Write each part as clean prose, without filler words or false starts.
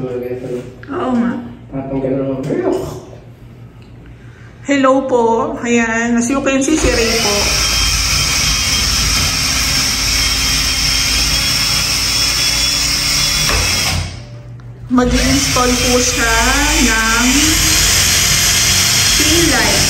mga ganito. Oo nga. Patong gano'n. Hello po. Ayan. As you can see, si Ray po. Mag-install po siya ng pin light.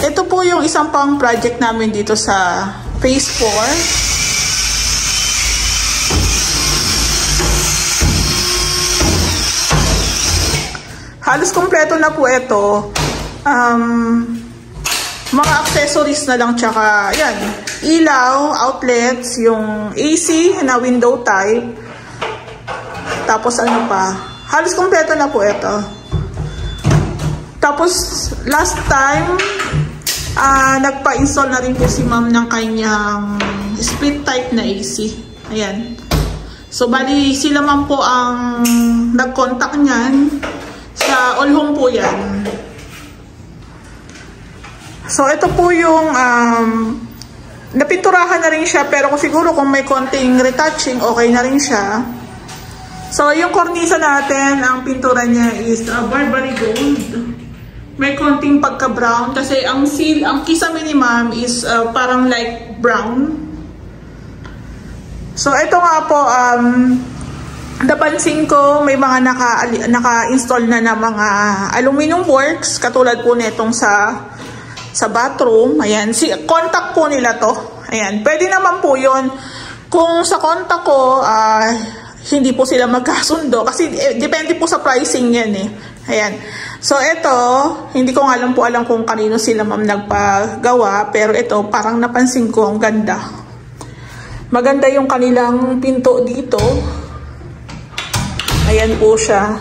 Ito po yung isang pang project namin dito sa phase 4. Halos kompleto na po ito. Mga accessories na lang, tsaka yan, ilaw, outlets, yung AC na window type. Tapos ano pa, halos kompleto na po ito. Tapos last time, nagpa-install na rin po si ma'am ng kanyang split type na AC. Ayan. So bali sila ma'am po ang nag-contact niyan. Sa All Home po yan. So ito po yung napinturahan na rin siya, pero siguro kung may konting retouching, okay na rin siya. So yung kornisa natin, ang pintura niya is Barbary Gold. May konting pagka-brown kasi ang kisame ni ma'am is parang light brown. So ito nga po, napansin ko may mga naka-install na mga aluminum works katulad po nitong sa bathroom. Ayan, contact po nila to. Ayan, pwede naman po yun. Kung sa contact ko, hindi po sila magkasundo kasi depende po sa pricing yan eh. Ayan. So ito, hindi ko nga alam kung kanino sila ma'am nagpagawa, pero ito parang napansin ko ang ganda. Maganda yung kanilang pinto dito. Ayan po siya.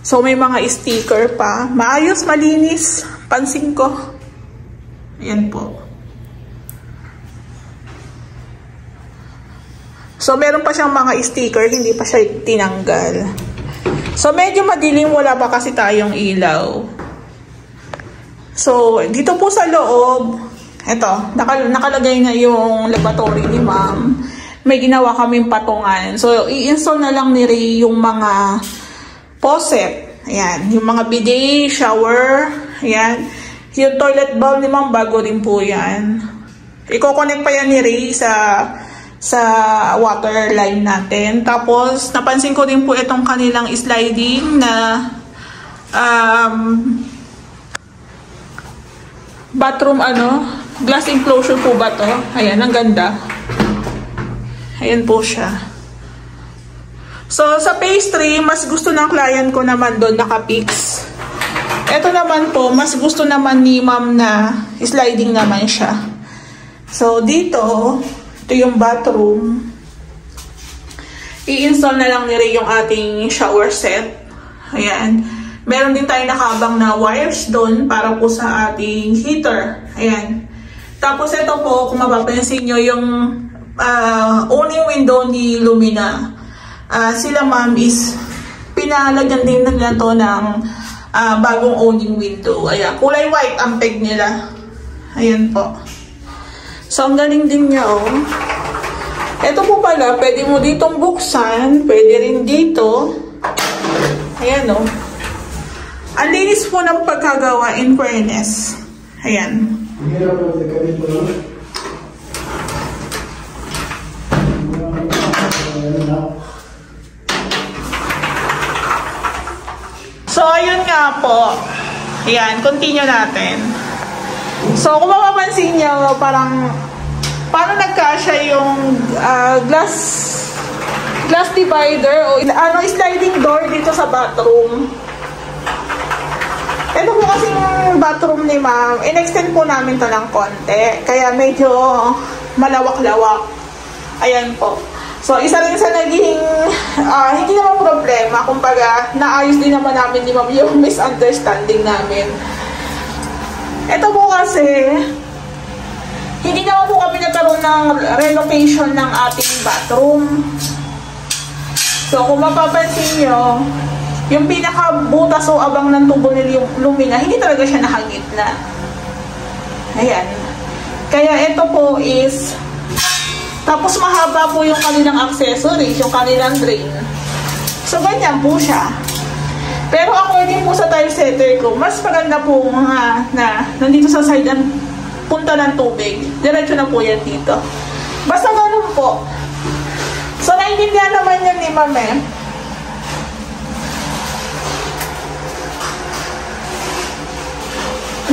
So may mga sticker pa. Maayos, malinis. Pansin ko. Ayan po. So meron pa siyang mga sticker, hindi pa siya tinanggal. So medyo madilim, wala pa kasi tayong ilaw. So dito po sa loob, eto, nakalagay na yung laboratory ni ma'am. May ginawa kaming patungan. So i-install na lang ni Ray yung mga faucet. Ayan, yung mga bidet, shower, ayan. Yung toilet bowl ni ma'am, bago din po yan. Iko-connect pa yan ni Ray sa water line natin. Tapos, napansin ko din po itong kanilang sliding na bathroom, glass enclosure po ba to? Ayan, ang ganda. Ayan po siya. So, sa phase 3, mas gusto ng client ko naman doon naka-fix. Ito naman po, mas gusto naman ni ma'am na sliding naman siya. So, dito, ito yung bathroom. I-install na lang ni Ray yung ating shower set. Ayan. Meron din tayo nakabang na wires doon para po sa ating heater. Ayan. Tapos ito po, kung mapapansin nyo, yung owning window ni Lumina. Sila ma'am is pinalagyan din nila to ng bagong owning window. Ayan, kulay white ang peg nila. Ayan po. So, ang galing din niya, oh. Ito po pala, pwede mo ditong buksan. Pwede rin dito. Ayan, oh. Ang linis po ng pagkagawa, in fairness. Ayan. So, ayun nga po. Ayan, continue natin. So, kung mapapansin nyo, parang paano nagkasya yung glass divider o sliding door dito sa bathroom. Ito po kasing bathroom ni ma'am, in-extend po namin to ng konti. Kaya medyo malawak-lawak. Ayan po. So, isa rin sa naging, hindi naman problema. Kumbaga, naayos din naman namin ni ma'am yung misunderstanding namin. Ito po kasi, hindi naman po kami nagkaroon ng renovation ng ating bathroom. So, kung mapapansin nyo, yung pinakabutas o abang ng tubo ni Lumina, hindi talaga siya nakagitna. Ayan. Kaya ito po is Tapos mahaba po yung kanilang accessories, yung kanilang drain. So ganyan po siya. Pero according po sa tile setter ko, mas maganda po mga na nandito sa side ang punta ng tubig. Diretso na po yan dito. Basta ganun po. So naintindihan naman yan ni Ma'am eh.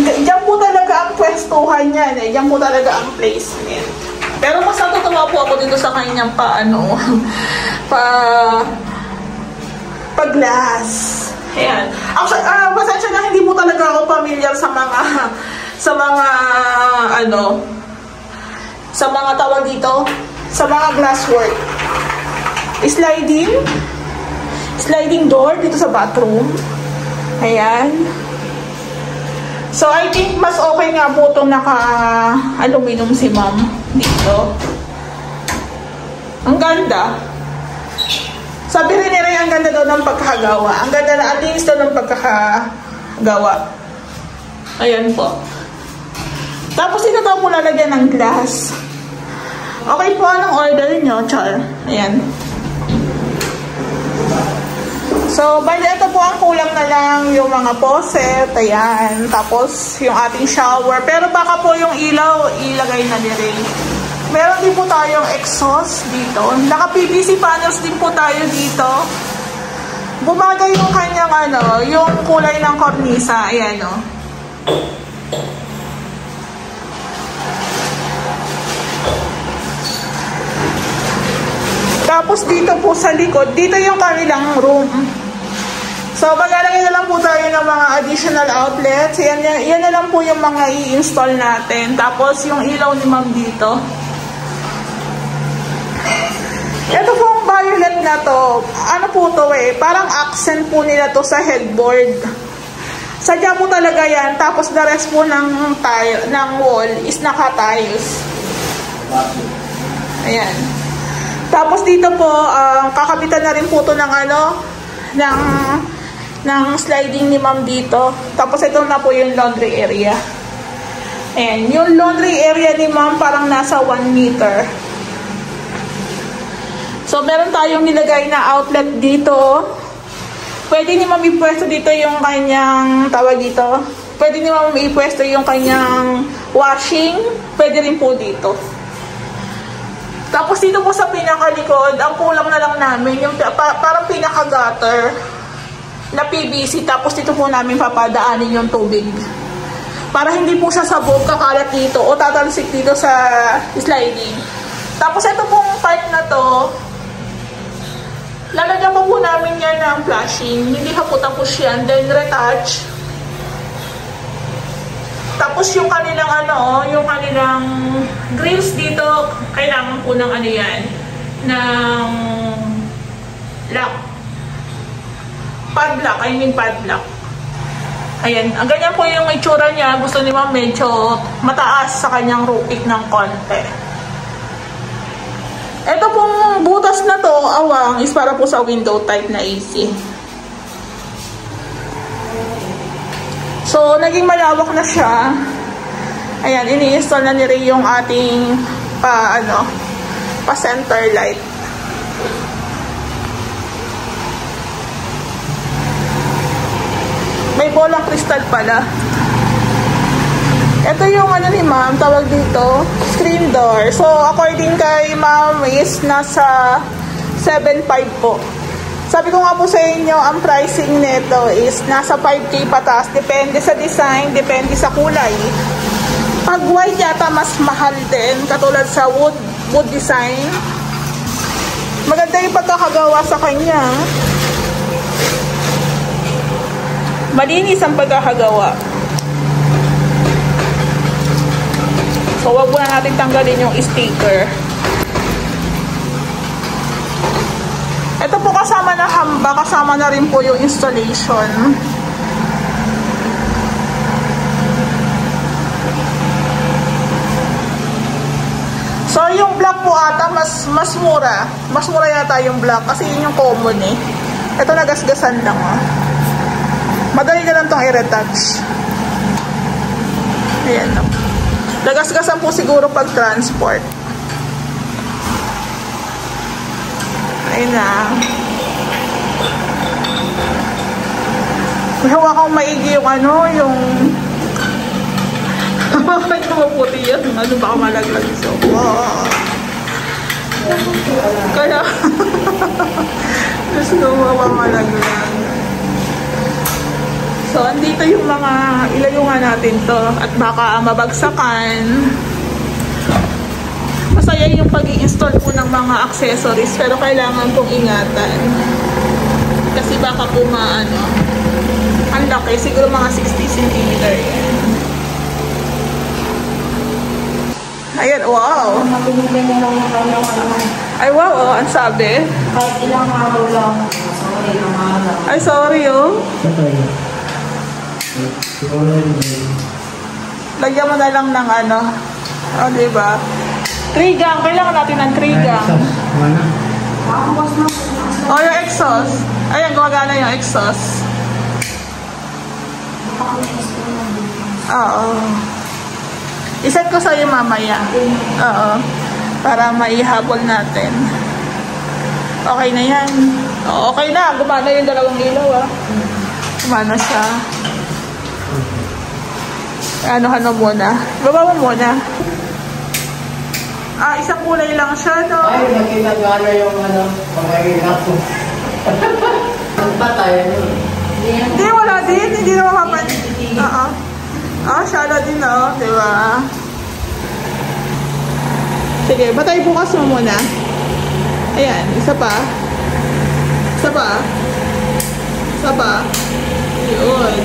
Diyan po talaga ang pwestuhan yan eh. Diyan po talaga ang placement. Pero mas natutuwa po ako dito sa kanyang glass. Ayan. Actually, pasensya na hindi po talaga ako familiar sa mga tawag dito, sa mga glasswork. Sliding door dito sa bathroom. Ayan. So, I think mas okay nga po itong naka-aluminum si Ma'am dito. Ang ganda. Sabi rin nila, ang ganda daw ng pagkakagawa. Ang ganda na at least daw ng pagkakagawa. Ayan po. Tapos ito daw po lalagyan ng glass. Okay po, anong order nyo, Char? Ayan. So, bali ito po ang kulang na lang yung mga faucet. Ayan. Tapos yung ating shower. Pero baka po yung ilaw, ilagay na din. Meron din po tayong exhaust dito. Naka-PVC panels din po tayo dito. Bumagay yung kanyang yung kulay ng kornisa. Ayan o. Tapos dito po sa likod, dito yung kanilang room. So, maglalagay na lang po tayo ng mga additional outlets. Yan na lang po yung mga i-install natin. Tapos yung ilaw ni Ma'am dito. Ito pong violet na to, ano po to eh, parang accent po nila to sa headboard. Sadya po talaga yan, tapos the rest po ng wall is naka-tiles. Ayan. Tapos dito po, kakabitan na rin po to ng ng sliding ni Ma'am dito. Tapos ito na po yung laundry area. Ayan, yung laundry area ni Ma'am parang nasa 1 meter. So, meron tayong nilagay na outlet dito. Pwede ni Ma'am ipwesto dito yung kanyang, tawag dito. Pwede ni Ma'am ipwesto yung kanyang washing. Pwede rin po dito. Tapos dito po sa pinakalikod, ang kulang na lang namin, yung parang pinaka-gutter na PVC. Tapos dito po namin papadaanin yung tubig. Para hindi po siya sabog, kakalat dito o tatalsik dito sa sliding. Tapos ito pong part na to, lalagyan po namin yan ng flashing. Hindi pa po tapos yan. Then retouch. Tapos yung kanilang yung kanilang grills dito, kailangan po ng yan, ng lock. Padlock, padlock. Ayan, ang ganyan po yung itsura niya. Gusto ni Ma'am medyo mataas sa kanyang roof ng konti. Ito pong butas na to, awang, is para po sa window type na AC. So, naging malawak na siya. Ayan, ini-install na ni Ray yung ating pa-center light. May bolang kristal pala. Ito yung ni Ma'am, tawag dito, screen door. So, according kay Ma'am is nasa 7.5 po. Sabi ko nga po sa inyo, ang pricing nito is nasa 5K pataas. Depende sa design, depende sa kulay. Pag white yata mas mahal din, katulad sa wood design. Maganda yung pagkakagawa sa kanya. Malinis ang pagkakagawa. So, wag muna natin tanggalin yung sticker. Ito po kasama na hamba, kasama na rin po yung installation. So, yung black po ata, mas mura. Mas mura yata yung black kasi yun yung common eh. Ito nagasgasan lang oh. Madali na lang itong i-retouch. Ayan lang. Nagasgasan po siguro pag transport. Ayun na. May hawakang maigi yung ano, yung... Bakit maputi yun? Ano baka malaglag so? Wow. Kaya... Gusto mo baka malaglag. So, andito yung mga... Ilayo nga natin to. At baka mabagsakan. Masaya yung pag-i-install po ng mga accessories. Pero kailangan pong ingatan. Kasi baka po maano. Ang laki. Siguro mga 60 cm yan. Ayan, wow. Ay, wow, oh, ang sabi. Kahit ilang araw lang. Sorry, ilang araw. Ay, sorry, oh. Lagyan mo na lang ng ano. O, oh, diba? 3 gang. Kailangan natin ng 3 gang. O, oh, yung exhaust. Ayan, gumagana yung exhaust. Oo. Iset ko sa'yo mamaya. Oo. Para maihabol natin. Okay na yan. Oo, okay na. Gumana yung dalawang ilaw, ah. Gumana siya. Ano muna. Baba mo muna. Ah, isang kulay lang siya, no? Ay, nakita nga na yung ano, pangagigak ko. Nagpatay, ano? Hindi, wala din. Hindi na makapansin. Oo. Ah, shala din, no? Diba? Sige, patay bukas mo muna. Ayan, isa pa. Isa pa. Isa pa. Yun.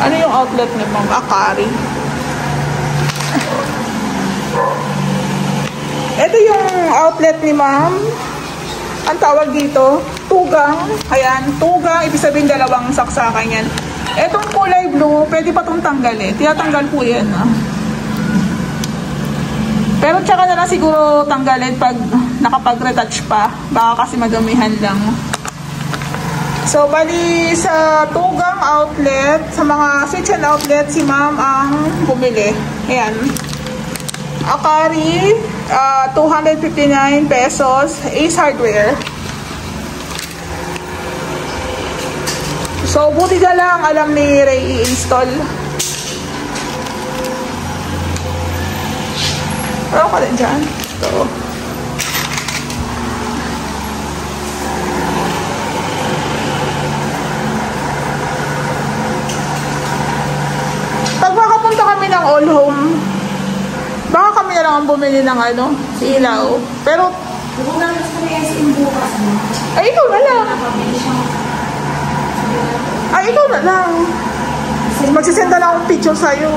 Ano yung outlet ni Ma'am Akari? Ito yung outlet ni Ma'am. Ang tawag dito, tugang. Ayan, tugang. Ibig sabihin dalawang saksakan yan. Etong kulay blue, pwede pa itong tanggalin. Tinatanggal po yan. Ah. Pero tsaka na lang siguro tanggalin pag nakapag-retouch pa. Baka kasi madamihan lang. So, bali sa tugang outlet, sa mga switch and outlet, si Ma'am ang bumili. Ayan. Akari, 259 pesos. Ace Hardware. So, buti na lang alam ni Ray i-install. Ano ka din dyan? Ito. Pag makapunta kami ng all home, baka kami na lang ang bumili ng ano, ilaw. Pero, Bukas kami SM bukas, no? ay, ikaw na lang. Nakabili siya. Ay, ikaw na lang. Magsisenda lang akong picture sa'yo.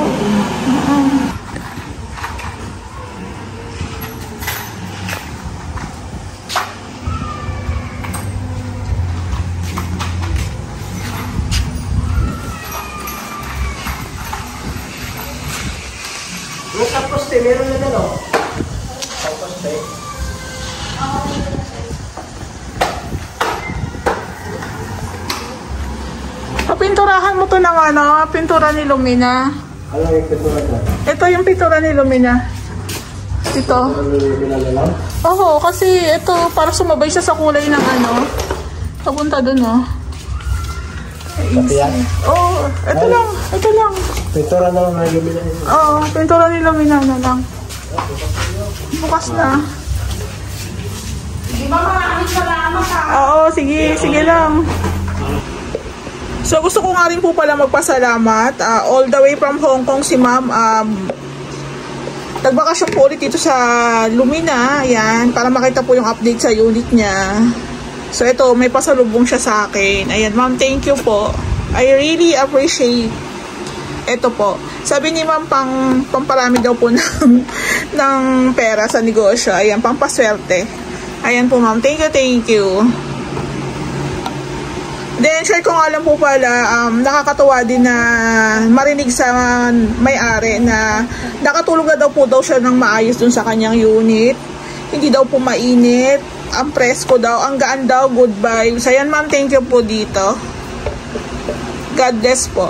Yung sa poste, meron na gano'n. Sa poste. Papinturahan mo to ng ano, pintura ni Lumina. Ano yung pintura na? Ito yung pintura ni Lumina. Ito. Ano yung pinagalaw? Oo, kasi ito, para sumabay siya sa kulay ng ano. Papunta dun, oh. Pati yan? Oo, ito lang, ito lang. Pintura na lang yung pinagalaw. Oo, pintura ni Lumina na lang. Bukas na. Di ba maraming salamat, ha? Oo, sige, sige lang. So, gusto ko nga rin po pala magpasalamat. All the way from Hong Kong si Ma'am. Nagbakasyon po ulit dito sa Lumina. Ayan, para makita po yung update sa unit niya. So, ito, may pasalubong siya sa akin. Ayan, Ma'am, thank you po. I really appreciate. Ito po. Sabi ni Ma'am, pamparami daw po ng pera sa negosyo. Ayan, pampaswerte. Ayan po, Ma'am. Thank you. Then, share ko nga lang po pala, nakakatuwa din na marinig sa may-ari na nakatulog na daw po daw siya ng maayos dun sa kanyang unit. Hindi daw po mainit. Ang presko daw. Ang gaan daw. Good vibes. Ayan, Ma'am. Thank you po dito. God bless po.